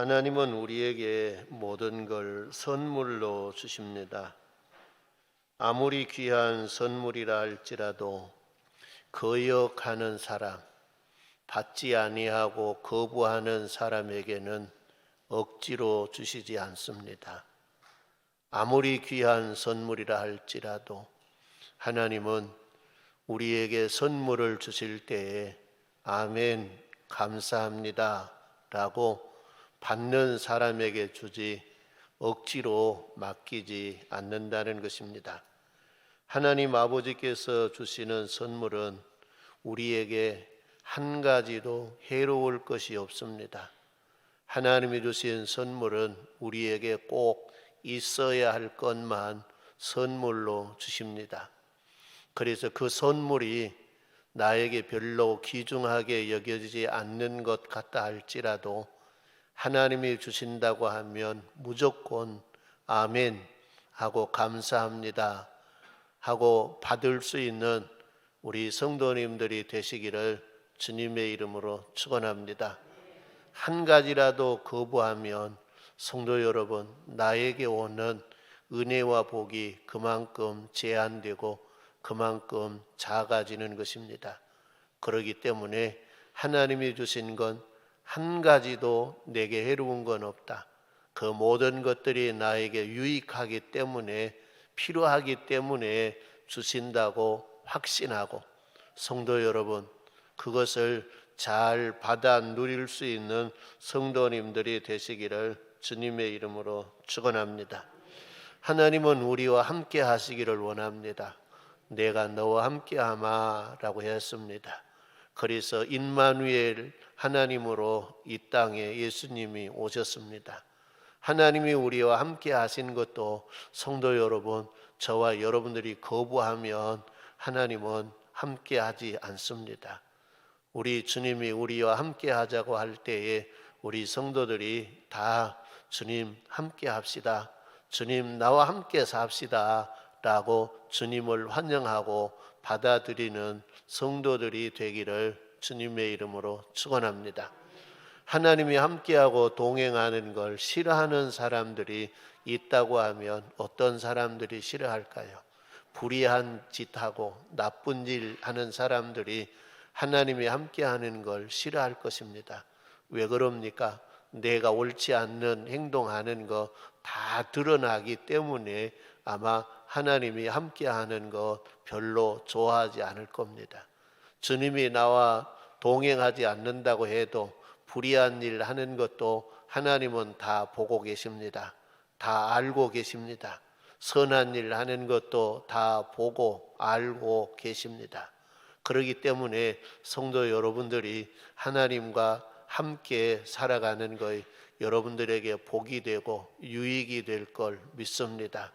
하나님은 우리에게 모든 걸 선물로 주십니다. 아무리 귀한 선물이라 할지라도 거역하는 사람, 받지 아니하고 거부하는 사람에게는 억지로 주시지 않습니다. 아무리 귀한 선물이라 할지라도 하나님은 우리에게 선물을 주실 때에 아멘, 감사합니다 라고 받는 사람에게 주지 억지로 맡기지 않는다는 것입니다. 하나님 아버지께서 주시는 선물은 우리에게 한 가지도 해로울 것이 없습니다. 하나님이 주신 선물은 우리에게 꼭 있어야 할 것만 선물로 주십니다. 그래서 그 선물이 나에게 별로 귀중하게 여겨지지 않는 것 같다 할지라도 하나님이 주신다고 하면 무조건 아멘 하고 감사합니다 하고 받을 수 있는 우리 성도님들이 되시기를 주님의 이름으로 축원합니다. 한 가지라도 거부하면 성도 여러분, 나에게 오는 은혜와 복이 그만큼 제한되고 그만큼 작아지는 것입니다. 그렇기 때문에 하나님이 주신 건 한 가지도 내게 해로운 건 없다. 그 모든 것들이 나에게 유익하기 때문에, 필요하기 때문에 주신다고 확신하고, 성도 여러분, 그것을 잘 받아 누릴 수 있는 성도님들이 되시기를 주님의 이름으로 축원합니다. 하나님은 우리와 함께 하시기를 원합니다. 내가 너와 함께하마 라고 했습니다. 그래서 임마누엘 하나님으로 이 땅에 예수님이 오셨습니다. 하나님이 우리와 함께 하신 것도 성도 여러분, 저와 여러분들이 거부하면 하나님은 함께 하지 않습니다. 우리 주님이 우리와 함께 하자고 할 때에 우리 성도들이 다 주님 함께 합시다, 주님 나와 함께 삽시다 라고 주님을 환영하고 받아들이는 성도들이 되기를 주님의 이름으로 축원합니다. 하나님이 함께하고 동행하는 걸 싫어하는 사람들이 있다고 하면 어떤 사람들이 싫어할까요? 불의한 짓하고 나쁜 일 하는 사람들이 하나님이 함께하는 걸 싫어할 것입니다. 왜 그럽니까? 내가 옳지 않는 행동하는 거 다 드러나기 때문에 아마 하나님이 함께하는 거 별로 좋아하지 않을 겁니다. 주님이 나와 동행하지 않는다고 해도 불의한 일 하는 것도 하나님은 다 보고 계십니다. 다 알고 계십니다. 선한 일 하는 것도 다 보고 알고 계십니다. 그렇기 때문에 성도 여러분들이 하나님과 함께 살아가는 것이 여러분들에게 복이 되고 유익이 될 걸 믿습니다.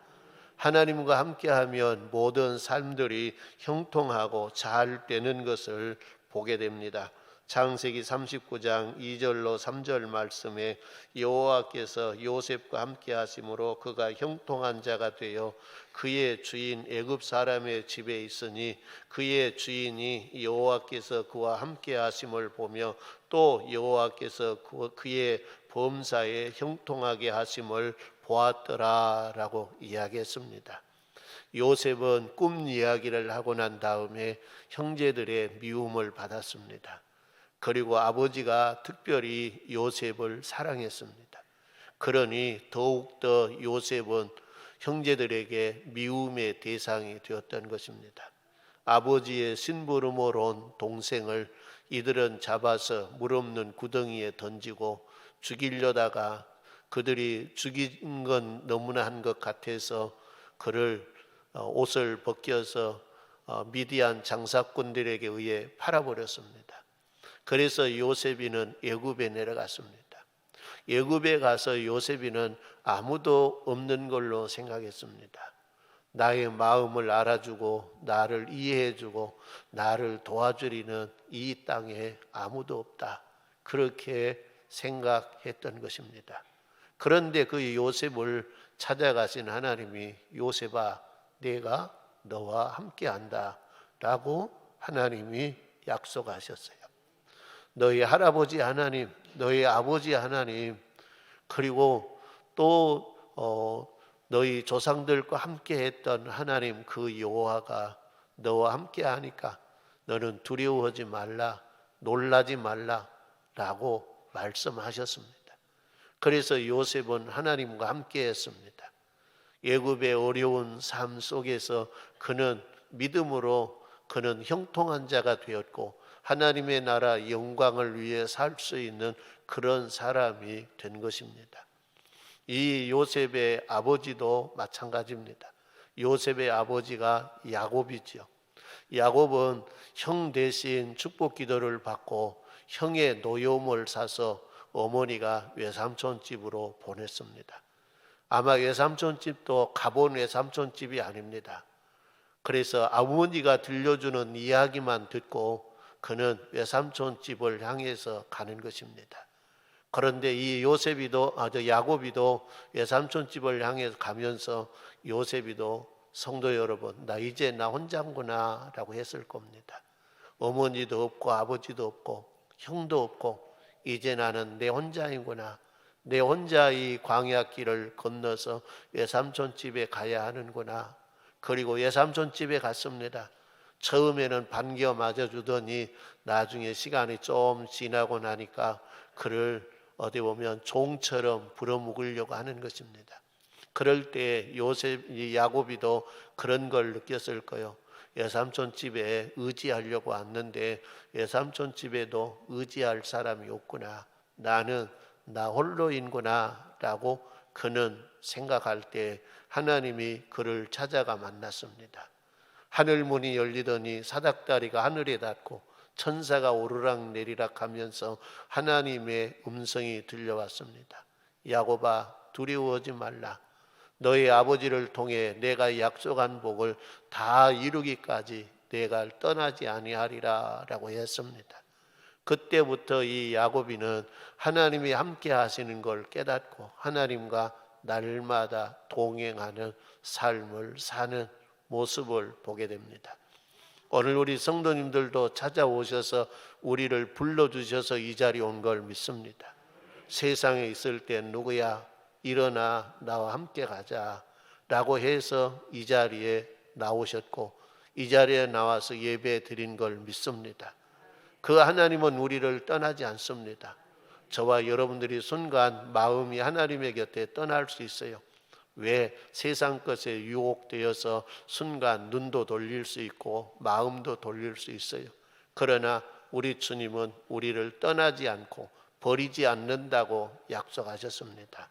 하나님과 함께하면 모든 삶들이 형통하고 잘 되는 것을 보게 됩니다. 창세기 39장 2절로 3절 말씀에 여호와께서 요셉과 함께 하심으로 그가 형통한 자가 되어 그의 주인 애굽 사람의 집에 있으니 그의 주인이 여호와께서 그와 함께 하심을 보며 또 여호와께서 그의 범사에 형통하게 하심을 보았더라 라고 이야기했습니다. 요셉은 꿈 이야기를 하고 난 다음에 형제들의 미움을 받았습니다. 그리고 아버지가 특별히 요셉을 사랑했습니다. 그러니 더욱더 요셉은 형제들에게 미움의 대상이 되었던 것입니다. 아버지의 심부름으로 온 동생을 이들은 잡아서 물 없는 구덩이에 던지고 죽이려다가 그들이 죽인 건 너무나 한 것 같아서 그를 옷을 벗겨서 미디안 장사꾼들에게 의해 팔아버렸습니다. 그래서 요셉이는 애굽에 내려갔습니다. 애굽에 가서 요셉이는 아무도 없는 걸로 생각했습니다. 나의 마음을 알아주고 나를 이해해주고 나를 도와주리는 이 땅에 아무도 없다, 그렇게 생각했던 것입니다. 그런데 그 요셉을 찾아가신 하나님이 요셉아, 내가 너와 함께한다 라고 하나님이 약속하셨어요. 너희 할아버지 하나님, 너희 아버지 하나님, 그리고 또 너희 조상들과 함께 했던 하나님 그 여호와가 너와 함께 하니까 너는 두려워하지 말라, 놀라지 말라 라고 말씀하셨습니다. 그래서 요셉은 하나님과 함께 했습니다. 애굽의 어려운 삶 속에서 그는 믿음으로 그는 형통한 자가 되었고 하나님의 나라 영광을 위해 살 수 있는 그런 사람이 된 것입니다. 이 요셉의 아버지도 마찬가지입니다. 요셉의 아버지가 야곱이죠. 야곱은 형 대신 축복 기도를 받고 형의 노여움을 사서 어머니가 외삼촌 집으로 보냈습니다. 아마 외삼촌 집도 가본 외삼촌 집이 아닙니다. 그래서 아버지가 들려주는 이야기만 듣고 그는 외삼촌 집을 향해서 가는 것입니다. 그런데 이 야곱이도 외삼촌 집을 향해서 가면서 요셉이도 성도 여러분, 나 이제 나 혼자구나 라고 했을 겁니다. 어머니도 없고 아버지도 없고 형도 없고 이제 나는 내 혼자이구나. 내 혼자 이 광야길을 건너서 외삼촌 집에 가야 하는구나. 그리고 외삼촌 집에 갔습니다. 처음에는 반겨 맞아주더니 나중에 시간이 좀 지나고 나니까 그를 어디 보면 종처럼 부려먹으려고 하는 것입니다. 그럴 때 야곱이도 그런 걸 느꼈을 거예요. 외삼촌 집에 의지하려고 왔는데 외삼촌 집에도 의지할 사람이 없구나. 나는 나 홀로인구나 라고 그는 생각할 때 하나님이 그를 찾아가 만났습니다. 하늘문이 열리더니 사닥다리가 하늘에 닿고 천사가 오르락 내리락 하면서 하나님의 음성이 들려왔습니다. 야곱아, 두려워하지 말라. 너의 아버지를 통해 내가 약속한 복을 다 이루기까지 내가 떠나지 아니하리라 라고 했습니다. 그때부터 이 야곱이는 하나님이 함께 하시는 걸 깨닫고 하나님과 날마다 동행하는 삶을 사는 모습을 보게 됩니다. 오늘 우리 성도님들도 찾아오셔서 우리를 불러주셔서 이 자리에 온 걸 믿습니다. 세상에 있을 때 누구야? 일어나 나와 함께 가자 라고 해서 이 자리에 나오셨고 이 자리에 나와서 예배 드린 걸 믿습니다. 그 하나님은 우리를 떠나지 않습니다. 저와 여러분들이 순간 마음이 하나님의 곁에 떠날 수 있어요. 왜? 세상 것에 유혹되어서 순간 눈도 돌릴 수 있고 마음도 돌릴 수 있어요. 그러나 우리 주님은 우리를 떠나지 않고 버리지 않는다고 약속하셨습니다.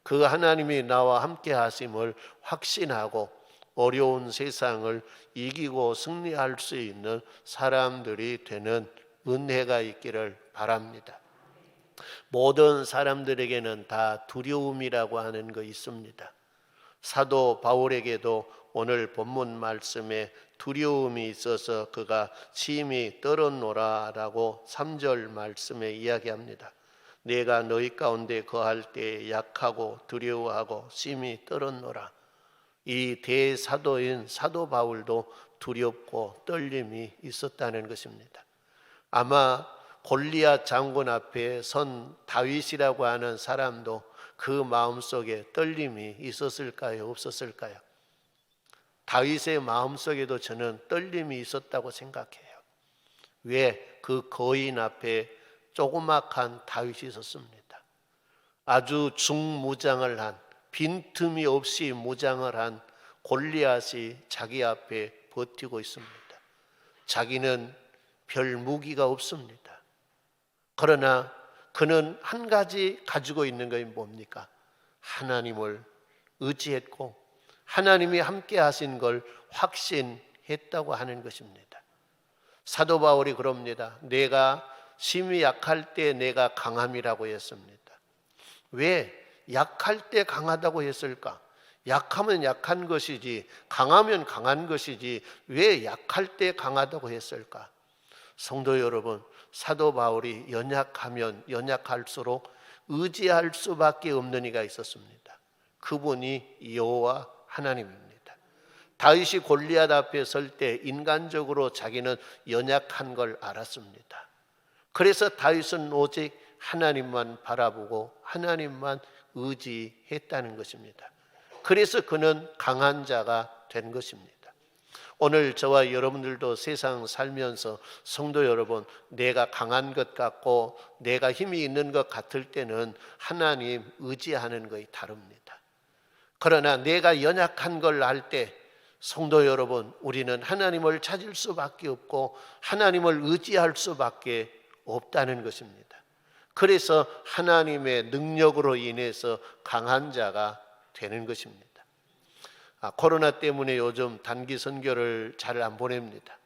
그 하나님이 나와 함께 하심을 확신하고 어려운 세상을 이기고 승리할 수 있는 사람들이 되는 은혜가 있기를 바랍니다. 모든 사람들에게는 다 두려움이라고 하는 거 있습니다. 사도 바울에게도 오늘 본문 말씀에 두려움이 있어서 그가 심히 떨었노라 라고 3절 말씀에 이야기합니다. 내가 너희 가운데 거할 때 약하고 두려워하고 심히 떨었노라. 이 대사도인 사도 바울도 두렵고 떨림이 있었다는 것입니다. 아마 골리앗 장군 앞에 선 다윗이라고 하는 사람도 그 마음속에 떨림이 있었을까요? 없었을까요? 다윗의 마음속에도 저는 떨림이 있었다고 생각해요. 왜? 그 거인 앞에 조그맣한 다윗이 있었습니다. 아주 중무장을 한, 빈틈이 없이 무장을 한 골리앗이 자기 앞에 버티고 있습니다. 자기는 별 무기가 없습니다. 그러나 그는 한 가지 가지고 있는 것이 뭡니까? 하나님을 의지했고 하나님이 함께 하신 걸 확신했다고 하는 것입니다. 사도 바울이 그럽니다. 내가 심히 약할 때 내가 강함이라고 했습니다. 왜 약할 때 강하다고 했을까? 약하면 약한 것이지 강하면 강한 것이지 왜 약할 때 강하다고 했을까? 성도 여러분, 사도 바울이 연약하면 연약할수록 의지할 수밖에 없는 이가 있었습니다. 그분이 여호와 하나님입니다. 다윗이 골리앗 앞에 설 때 인간적으로 자기는 연약한 걸 알았습니다. 그래서 다윗은 오직 하나님만 바라보고 하나님만 의지했다는 것입니다. 그래서 그는 강한 자가 된 것입니다. 오늘 저와 여러분들도 세상 살면서 성도 여러분, 내가 강한 것 같고 내가 힘이 있는 것 같을 때는 하나님 의지하는 것이 다릅니다. 그러나 내가 연약한 걸 알 때 성도 여러분, 우리는 하나님을 찾을 수밖에 없고 하나님을 의지할 수밖에 없다는 것입니다. 그래서 하나님의 능력으로 인해서 강한 자가 되는 것입니다. 코로나 때문에 요즘 단기 선교를 잘 안 보냅니다.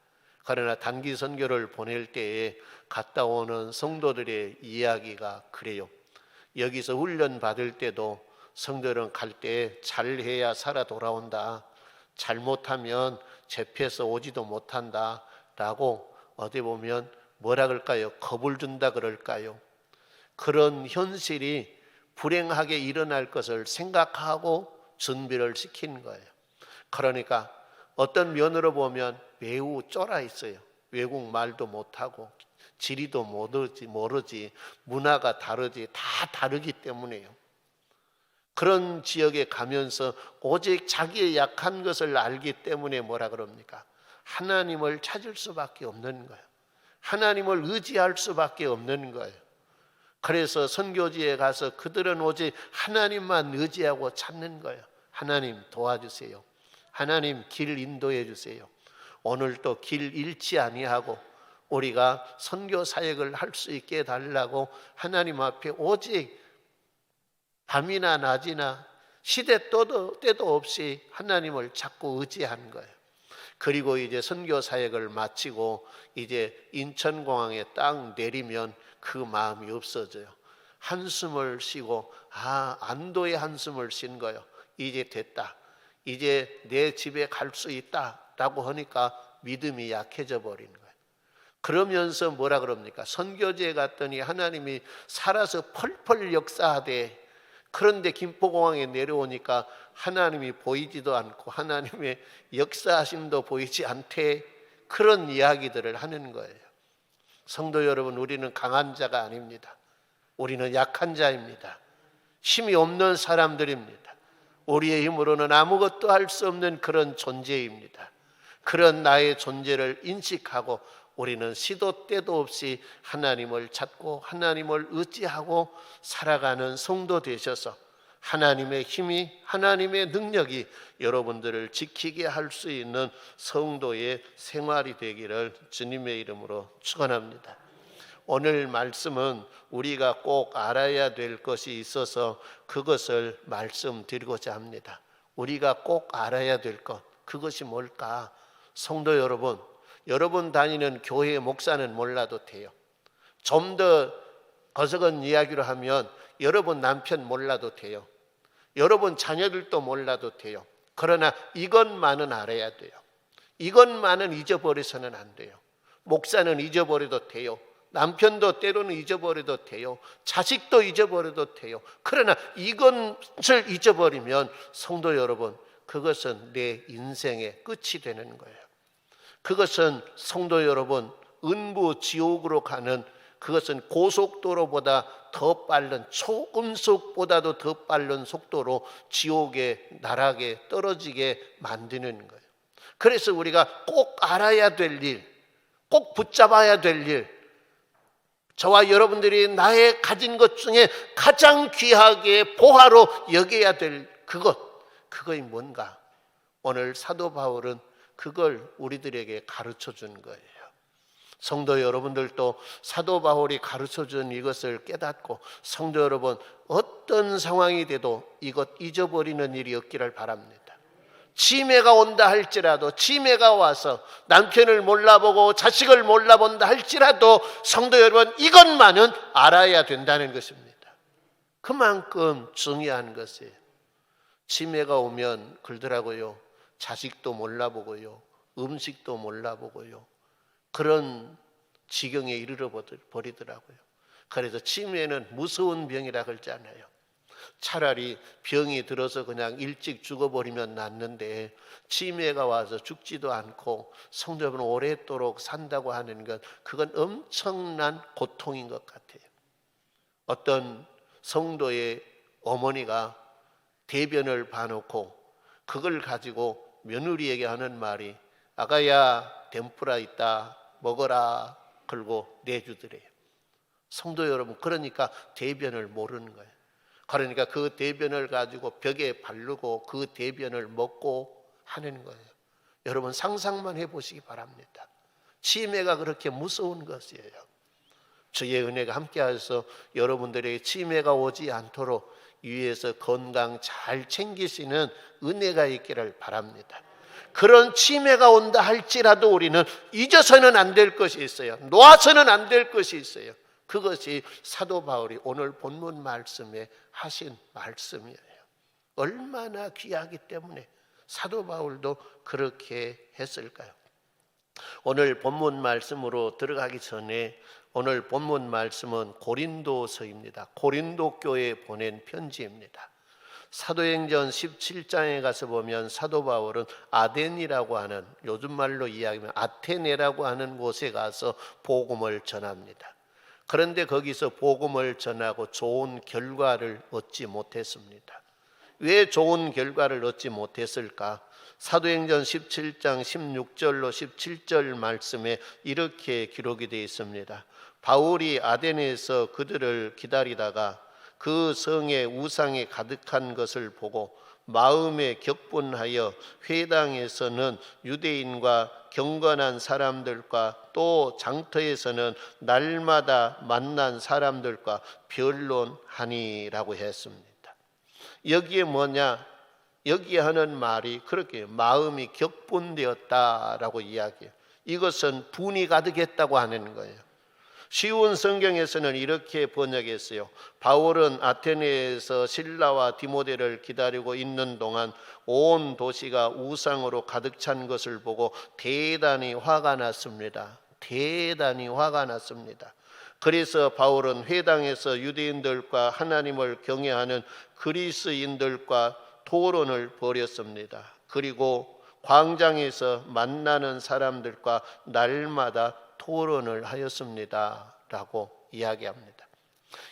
그러나 단기 선교를 보낼 때에 갔다 오는 성도들의 이야기가 그래요. 여기서 훈련 받을 때도 성도들은 갈 때 잘해야 살아 돌아온다, 잘못하면 잡혀서 오지도 못한다 라고 어디 보면 뭐라 그럴까요? 겁을 준다 그럴까요? 그런 현실이 불행하게 일어날 것을 생각하고 준비를 시키는 거예요. 그러니까 어떤 면으로 보면 매우 쫄아 있어요. 외국 말도 못하고 지리도 모르지 문화가 다르지 다 다르기 때문에요. 그런 지역에 가면서 오직 자기의 약한 것을 알기 때문에 뭐라 그럽니까? 하나님을 찾을 수밖에 없는 거예요. 하나님을 의지할 수밖에 없는 거예요. 그래서 선교지에 가서 그들은 오직 하나님만 의지하고 찾는 거예요. 하나님 도와주세요. 하나님 길 인도해 주세요. 오늘도 길 잃지 아니하고 우리가 선교 사역을 할 수 있게 해달라고 하나님 앞에 오직 밤이나 낮이나 시대 때도 없이 하나님을 찾고 의지한 거예요. 그리고 이제 선교 사역을 마치고 이제 인천공항에 딱 내리면 그 마음이 없어져요. 한숨을 쉬고 안도의 한숨을 쉰 거예요. 이제 됐다. 이제 내 집에 갈 수 있다라고 하니까 믿음이 약해져 버린 거예요. 그러면서 뭐라 그럽니까? 선교지에 갔더니 하나님이 살아서 펄펄 역사하되, 그런데 김포공항에 내려오니까 하나님이 보이지도 않고 하나님의 역사하심도 보이지 않대. 그런 이야기들을 하는 거예요. 성도 여러분, 우리는 강한 자가 아닙니다. 우리는 약한 자입니다. 힘이 없는 사람들입니다. 우리의 힘으로는 아무것도 할 수 없는 그런 존재입니다. 그런 나의 존재를 인식하고 우리는 시도 때도 없이 하나님을 찾고 하나님을 의지하고 살아가는 성도 되셔서 하나님의 힘이, 하나님의 능력이 여러분들을 지키게 할 수 있는 성도의 생활이 되기를 주님의 이름으로 축원합니다. 오늘 말씀은 우리가 꼭 알아야 될 것이 있어서 그것을 말씀드리고자 합니다. 우리가 꼭 알아야 될 것, 그것이 뭘까? 성도 여러분, 여러분 다니는 교회 목사는 몰라도 돼요. 좀 더 거석은 이야기로 하면 여러분 남편 몰라도 돼요. 여러분 자녀들도 몰라도 돼요. 그러나 이것만은 알아야 돼요. 이것만은 잊어버려서는 안 돼요. 목사는 잊어버려도 돼요. 남편도 때로는 잊어버려도 돼요. 자식도 잊어버려도 돼요. 그러나 이것을 잊어버리면 성도 여러분, 그것은 내 인생의 끝이 되는 거예요. 그것은 성도 여러분, 은부 지옥으로 가는, 그것은 고속도로보다 더 빠른, 초음속보다도 더 빠른 속도로 지옥의 나락에 떨어지게 만드는 거예요. 그래서 우리가 꼭 알아야 될 일, 꼭 붙잡아야 될 일, 저와 여러분들이 나의 가진 것 중에 가장 귀하게 보화로 여겨야 될 그것이 뭔가? 오늘 사도 바울은 그걸 우리들에게 가르쳐 준 거예요. 성도 여러분들도 사도 바울이 가르쳐 준 이것을 깨닫고 성도 여러분, 어떤 상황이 돼도 이것 잊어버리는 일이 없기를 바랍니다. 치매가 온다 할지라도, 치매가 와서 남편을 몰라보고 자식을 몰라본다 할지라도 성도 여러분, 이것만은 알아야 된다는 것입니다. 그만큼 중요한 것이에요. 치매가 오면 그러더라고요. 자식도 몰라보고요, 음식도 몰라보고요, 그런 지경에 이르러 버리더라고요. 그래서 치매는 무서운 병이라 그러잖아요. 차라리 병이 들어서 그냥 일찍 죽어버리면 낫는데 치매가 와서 죽지도 않고 성도는 오랫도록 산다고 하는 것, 그건 엄청난 고통인 것 같아요. 어떤 성도의 어머니가 대변을 봐놓고 그걸 가지고 며느리에게 하는 말이 아가야 덴뿌라 있다 먹어라 그러고 내주더래요. 성도 여러분, 그러니까 대변을 모르는 거예요. 그러니까 그 대변을 가지고 벽에 바르고 그 대변을 먹고 하는 거예요. 여러분 상상만 해보시기 바랍니다. 치매가 그렇게 무서운 것이에요. 주의 은혜가 함께하셔서 여러분들에게 치매가 오지 않도록 위에서 건강 잘 챙기시는 은혜가 있기를 바랍니다. 그런 치매가 온다 할지라도 우리는 잊어서는 안 될 것이 있어요. 놓아서는 안 될 것이 있어요. 그것이 사도 바울이 오늘 본문 말씀에 하신 말씀이에요. 얼마나 귀하기 때문에 사도 바울도 그렇게 했을까요? 오늘 본문 말씀으로 들어가기 전에 오늘 본문 말씀은 고린도서입니다. 고린도 교회에 보낸 편지입니다. 사도행전 17장에 가서 보면 사도 바울은 아덴이라고 하는, 요즘 말로 이야기하면 아테네라고 하는 곳에 가서 복음을 전합니다. 그런데 거기서 복음을 전하고 좋은 결과를 얻지 못했습니다. 왜 좋은 결과를 얻지 못했을까? 사도행전 17장 16절로 17절 말씀에 이렇게 기록이 되어 있습니다. 바울이 아덴에서 그들을 기다리다가 그 성에 우상이 가득한 것을 보고 마음에 격분하여 회당에서는 유대인과 경건한 사람들과 또 장터에서는 날마다 만난 사람들과 변론하니라고 했습니다. 여기에 뭐냐? 여기에 하는 말이 그렇게 마음이 격분되었다라고 이야기해요. 이것은 분이 가득했다고 하는 거예요. 쉬운 성경에서는 이렇게 번역했어요. 바울은 아테네에서 실라와 디모데를 기다리고 있는 동안 온 도시가 우상으로 가득 찬 것을 보고 대단히 화가 났습니다. 대단히 화가 났습니다. 그래서 바울은 회당에서 유대인들과 하나님을 경외하는 그리스인들과 토론을 벌였습니다. 그리고 광장에서 만나는 사람들과 날마다 토론을 하였습니다 라고 이야기합니다.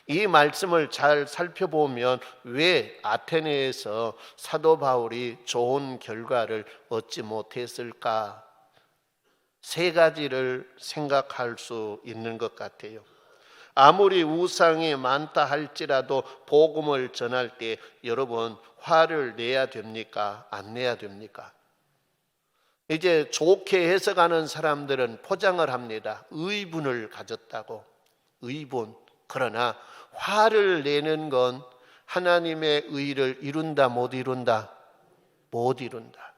이 말씀을 잘 살펴보면 왜 아테네에서 사도 바울이 좋은 결과를 얻지 못했을까? 세 가지를 생각할 수 있는 것 같아요. 아무리 우상이 많다 할지라도 복음을 전할 때 여러분 화를 내야 됩니까? 안 내야 됩니까? 이제 좋게 해석하는 사람들은 포장을 합니다. 의분을 가졌다고. 의분. 그러나 화를 내는 건 하나님의 의를 이룬다 못 이룬다? 못 이룬다.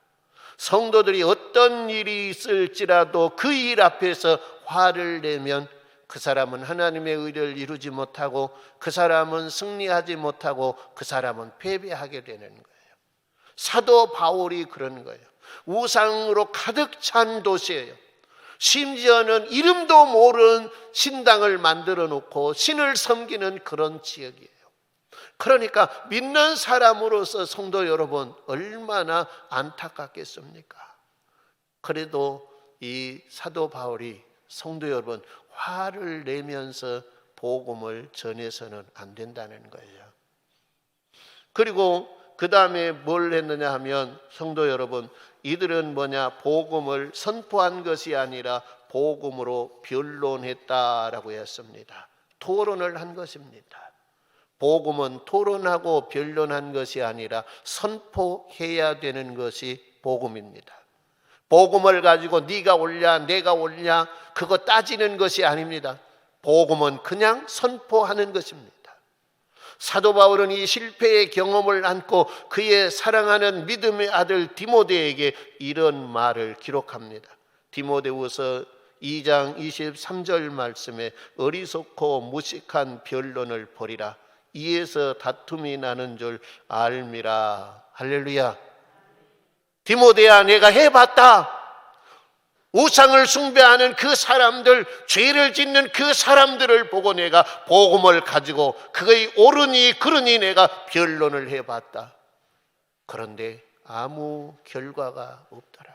성도들이 어떤 일이 있을지라도 그 일 앞에서 화를 내면 그 사람은 하나님의 의를 이루지 못하고 그 사람은 승리하지 못하고 그 사람은 패배하게 되는 거예요. 사도 바울이 그런 거예요. 우상으로 가득 찬 도시예요. 심지어는 이름도 모르는 신당을 만들어 놓고 신을 섬기는 그런 지역이에요. 그러니까 믿는 사람으로서 성도 여러분 얼마나 안타깝겠습니까? 그래도 이 사도 바울이 성도 여러분 화를 내면서 복음을 전해서는 안 된다는 거예요. 그리고 그 다음에 뭘 했느냐 하면 성도 여러분 이들은 뭐냐? 복음을 선포한 것이 아니라 복음으로 변론했다라고 했습니다. 토론을 한 것입니다. 복음은 토론하고 변론한 것이 아니라 선포해야 되는 것이 복음입니다. 복음을 가지고 네가 옳냐 내가 옳냐 그거 따지는 것이 아닙니다. 복음은 그냥 선포하는 것입니다. 사도 바울은 이 실패의 경험을 안고 그의 사랑하는 믿음의 아들 디모데에게 이런 말을 기록합니다. 디모데후서 2장 23절 말씀에 어리석고 무식한 변론을 버리라. 이에서 다툼이 나는 줄 알미라. 할렐루야. 디모데야 내가 해봤다. 우상을 숭배하는 그 사람들, 죄를 짓는 그 사람들을 보고 내가 복음을 가지고 그의 옳으니 그르니 내가 변론을 해봤다. 그런데 아무 결과가 없더라.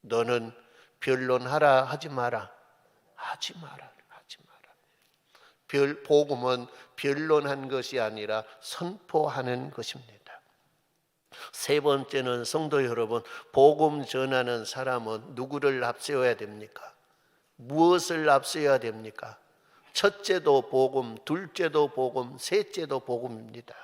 너는 변론하라 하지 마라. 하지 마라. 하지 마라. 복음은 변론한 것이 아니라 선포하는 것입니다. 세 번째는 성도 여러분, 복음 전하는 사람은 누구를 앞세워야 됩니까? 무엇을 앞세워야 됩니까? 첫째도 복음, 둘째도 복음, 셋째도 복음입니다.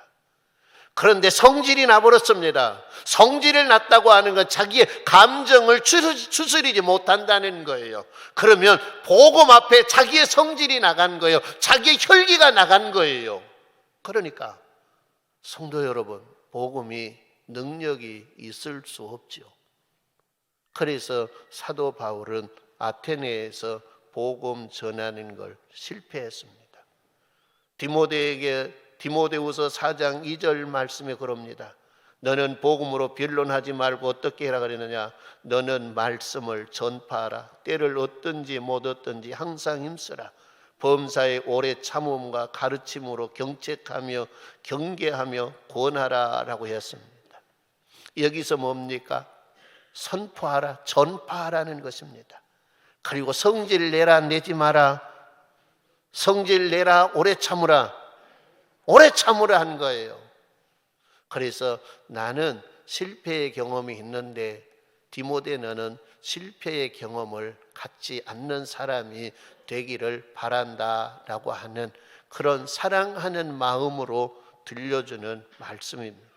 그런데 성질이 나버렸습니다. 성질을 났다고 하는 건 자기의 감정을 추스리지 못한다는 거예요. 그러면 복음 앞에 자기의 성질이 나간 거예요. 자기의 혈기가 나간 거예요. 그러니까 성도 여러분, 복음이 능력이 있을 수 없죠. 그래서 사도 바울은 아테네에서 복음 전하는 걸 실패했습니다. 디모데후서 4장 2절 말씀에 그럽니다. 너는 복음으로 변론하지 말고 어떻게 해라 그랬느냐? 너는 말씀을 전파하라. 때를 얻든지 못 얻든지 항상 힘쓰라. 범사의 오래 참음과 가르침으로 경책하며 경계하며 권하라라고 했습니다. 여기서 뭡니까? 선포하라, 전파하라는 것입니다. 그리고 성질 내라, 내지 마라. 성질 내라, 오래 참으라. 오래 참으라 한 거예요. 그래서 나는 실패의 경험이 있는데 디모데 너는 실패의 경험을 갖지 않는 사람이 되기를 바란다라고 하는 그런 사랑하는 마음으로 들려주는 말씀입니다.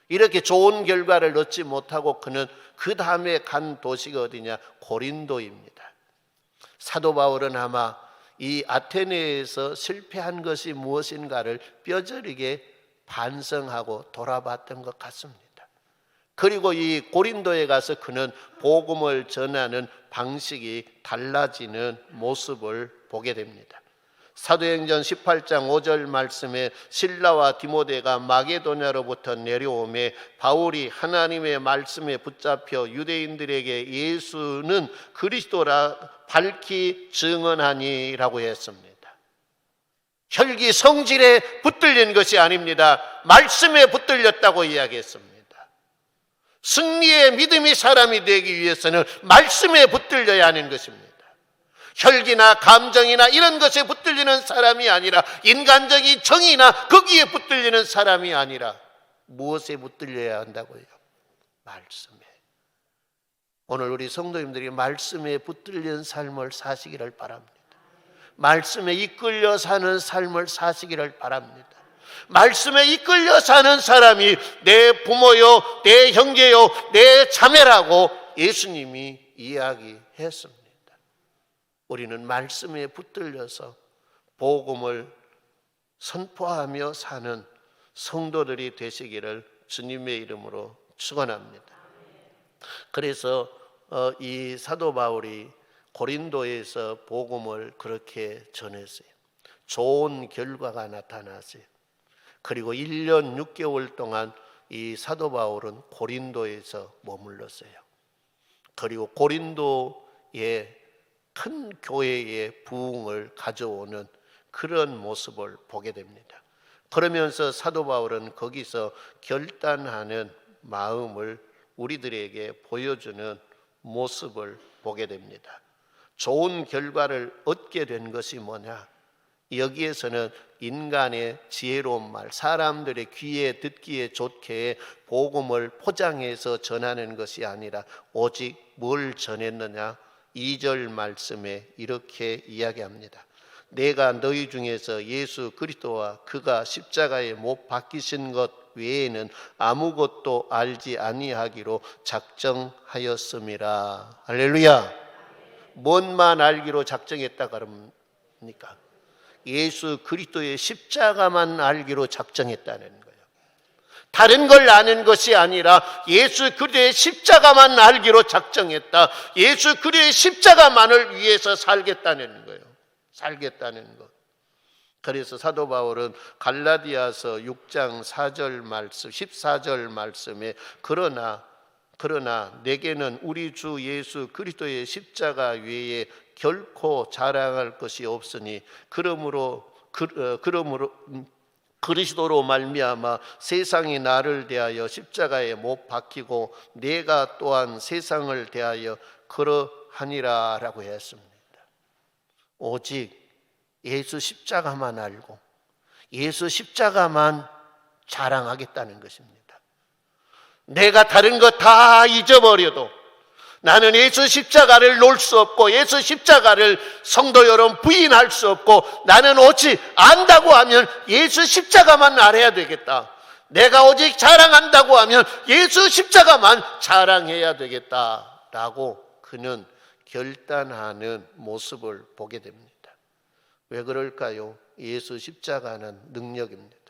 이렇게 좋은 결과를 얻지 못하고 그는 그 다음에 간 도시가 어디냐? 고린도입니다. 사도 바울은 아마 이 아테네에서 실패한 것이 무엇인가를 뼈저리게 반성하고 돌아봤던 것 같습니다. 그리고 이 고린도에 가서 그는 복음을 전하는 방식이 달라지는 모습을 보게 됩니다. 사도행전 18장 5절 말씀에 신라와 디모데가 마게도냐로부터 내려오매 바울이 하나님의 말씀에 붙잡혀 유대인들에게 예수는 그리스도라 밝히 증언하니라고 했습니다. 혈기 성질에 붙들린 것이 아닙니다. 말씀에 붙들렸다고 이야기했습니다. 승리의 믿음의 사람이 되기 위해서는 말씀에 붙들려야 하는 것입니다. 혈기나 감정이나 이런 것에 붙들리는 사람이 아니라 인간적인 정의나 거기에 붙들리는 사람이 아니라 무엇에 붙들려야 한다고요? 말씀에. 오늘 우리 성도님들이 말씀에 붙들린 삶을 사시기를 바랍니다. 말씀에 이끌려 사는 삶을 사시기를 바랍니다. 말씀에 이끌려 사는 사람이 내 부모요, 내 형제요, 내 자매라고 예수님이 이야기했습니다. 우리는 말씀에 붙들려서 복음을 선포하며 사는 성도들이 되시기를 주님의 이름으로 축원합니다. 그래서 이 사도 바울이 고린도에서 복음을 그렇게 전했어요. 좋은 결과가 나타났어요. 그리고 1년 6개월 동안 이 사도 바울은 고린도에서 머물렀어요. 그리고 고린도의 큰 교회의 부흥을 가져오는 그런 모습을 보게 됩니다. 그러면서 사도 바울은 거기서 결단하는 마음을 우리들에게 보여주는 모습을 보게 됩니다. 좋은 결과를 얻게 된 것이 뭐냐? 여기에서는 인간의 지혜로운 말, 사람들의 귀에 듣기에 좋게 복음을 포장해서 전하는 것이 아니라 오직 뭘 전했느냐? 2절 말씀에 이렇게 이야기합니다. 내가 너희 중에서 예수 그리스도와 그가 십자가에 못 박히신 것 외에는 아무것도 알지 아니하기로 작정하였음이라. 할렐루야. 뭔만 알기로 작정했다 그럽니까? 예수 그리스도의 십자가만 알기로 작정했다는 거예요. 다른 걸 아는 것이 아니라 예수 그리스도의 십자가만 알기로 작정했다. 예수 그리스도의 십자가만을 위해서 살겠다는 거예요. 살겠다는 것. 그래서 사도 바울은 갈라디아서 6장 4절 말씀, 14절 말씀에 그러나 내게는 우리 주 예수 그리스도의 십자가 외에 결코 자랑할 것이 없으니 그러므로 그리스도로 말미암아 세상이 나를 대하여 십자가에 못 박히고 내가 또한 세상을 대하여 그러하니라라고 했습니다. 오직 예수 십자가만 알고 예수 십자가만 자랑하겠다는 것입니다. 내가 다른 것 다 잊어버려도 나는 예수 십자가를 놓을 수 없고 예수 십자가를 성도 여러분 부인할 수 없고 나는 오직 안다고 하면 예수 십자가만 알아야 되겠다. 내가 오직 자랑한다고 하면 예수 십자가만 자랑해야 되겠다라고 그는 결단하는 모습을 보게 됩니다. 왜 그럴까요? 예수 십자가는 능력입니다.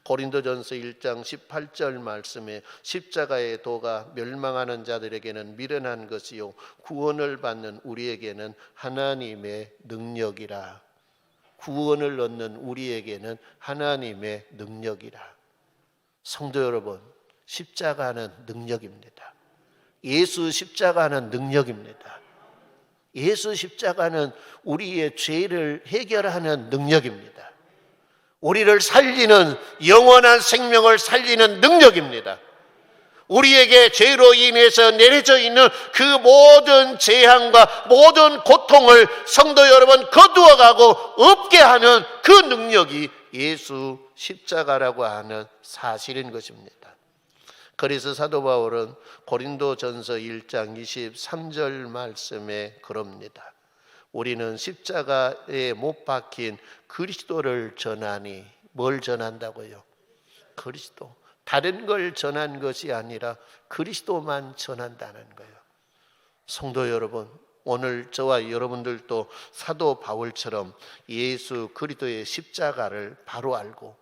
고린도전서 1장 18절 말씀에 십자가의 도가 멸망하는 자들에게는 미련한 것이요 구원을 받는 우리에게는 하나님의 능력이라. 구원을 얻는 우리에게는 하나님의 능력이라. 성도 여러분, 십자가는 능력입니다. 예수 십자가는 능력입니다. 예수 십자가는 우리의 죄를 해결하는 능력입니다. 우리를 살리는 영원한 생명을 살리는 능력입니다. 우리에게 죄로 인해서 내려져 있는 그 모든 재앙과 모든 고통을 성도 여러분 거두어가고 없게 하는 그 능력이 예수 십자가라고 하는 사실인 것입니다. 그래서 사도 바울은 고린도전서 1장 23절 말씀에 그럽니다. 우리는 십자가에 못 박힌 그리스도를 전하니. 뭘 전한다고요? 그리스도. 다른 걸 전한 것이 아니라 그리스도만 전한다는 거예요. 성도 여러분, 오늘 저와 여러분들도 사도 바울처럼 예수 그리스도의 십자가를 바로 알고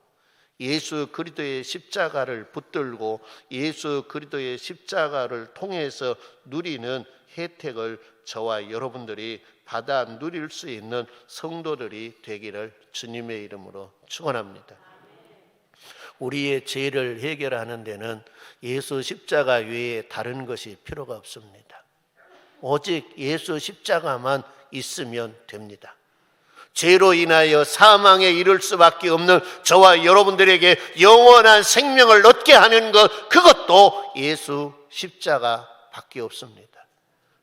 예수 그리스도의 십자가를 붙들고 예수 그리스도의 십자가를 통해서 누리는 혜택을 저와 여러분들이 받아 누릴 수 있는 성도들이 되기를 주님의 이름으로 축원합니다. 우리의 죄를 해결하는 데는 예수 십자가 외에 다른 것이 필요가 없습니다. 오직 예수 십자가만 있으면 됩니다. 죄로 인하여 사망에 이를 수밖에 없는 저와 여러분들에게 영원한 생명을 얻게 하는 것, 그것도 예수 십자가밖에 없습니다.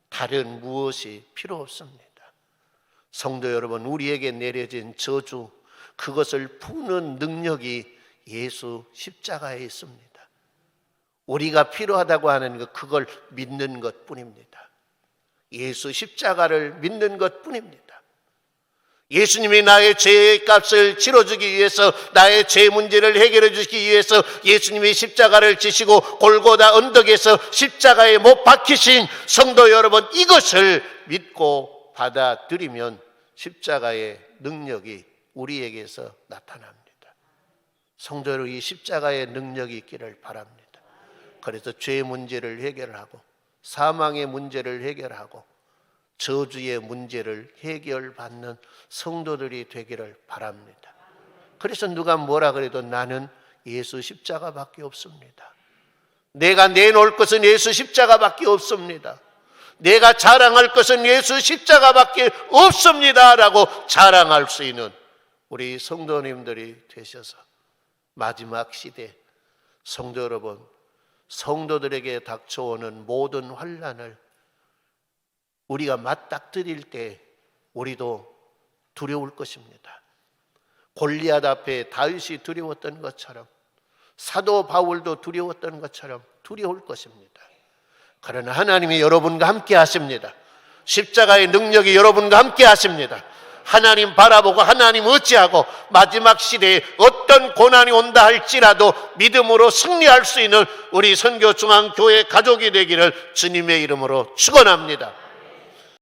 다른 무엇이 필요 없습니다. 성도 여러분, 우리에게 내려진 저주, 그것을 푸는 능력이 예수 십자가에 있습니다. 우리가 필요하다고 하는 것, 그걸 믿는 것뿐입니다. 예수 십자가를 믿는 것뿐입니다. 예수님이 나의 죄의 값을 치러주기 위해서, 나의 죄 문제를 해결해 주시기 위해서 예수님이 십자가를 지시고 골고다 언덕에서 십자가에 못 박히신 성도 여러분, 이것을 믿고 받아들이면 십자가의 능력이 우리에게서 나타납니다. 성도 여러분, 이 십자가의 능력이 있기를 바랍니다. 그래서 죄 문제를 해결하고 사망의 문제를 해결하고 저주의 문제를 해결받는 성도들이 되기를 바랍니다. 그래서 누가 뭐라 그래도 나는 예수 십자가밖에 없습니다. 내가 내놓을 것은 예수 십자가밖에 없습니다. 내가 자랑할 것은 예수 십자가밖에 없습니다 라고 자랑할 수 있는 우리 성도님들이 되셔서 마지막 시대 성도 여러분, 성도들에게 닥쳐오는 모든 환난을 우리가 맞닥뜨릴 때 우리도 두려울 것입니다. 골리앗 앞에 다윗이 두려웠던 것처럼, 사도 바울도 두려웠던 것처럼 두려울 것입니다. 그러나 하나님이 여러분과 함께 하십니다. 십자가의 능력이 여러분과 함께 하십니다. 하나님 바라보고 하나님 의지하고 마지막 시대에 어떤 고난이 온다 할지라도 믿음으로 승리할 수 있는 우리 선교중앙교회 가족이 되기를 주님의 이름으로 축원합니다.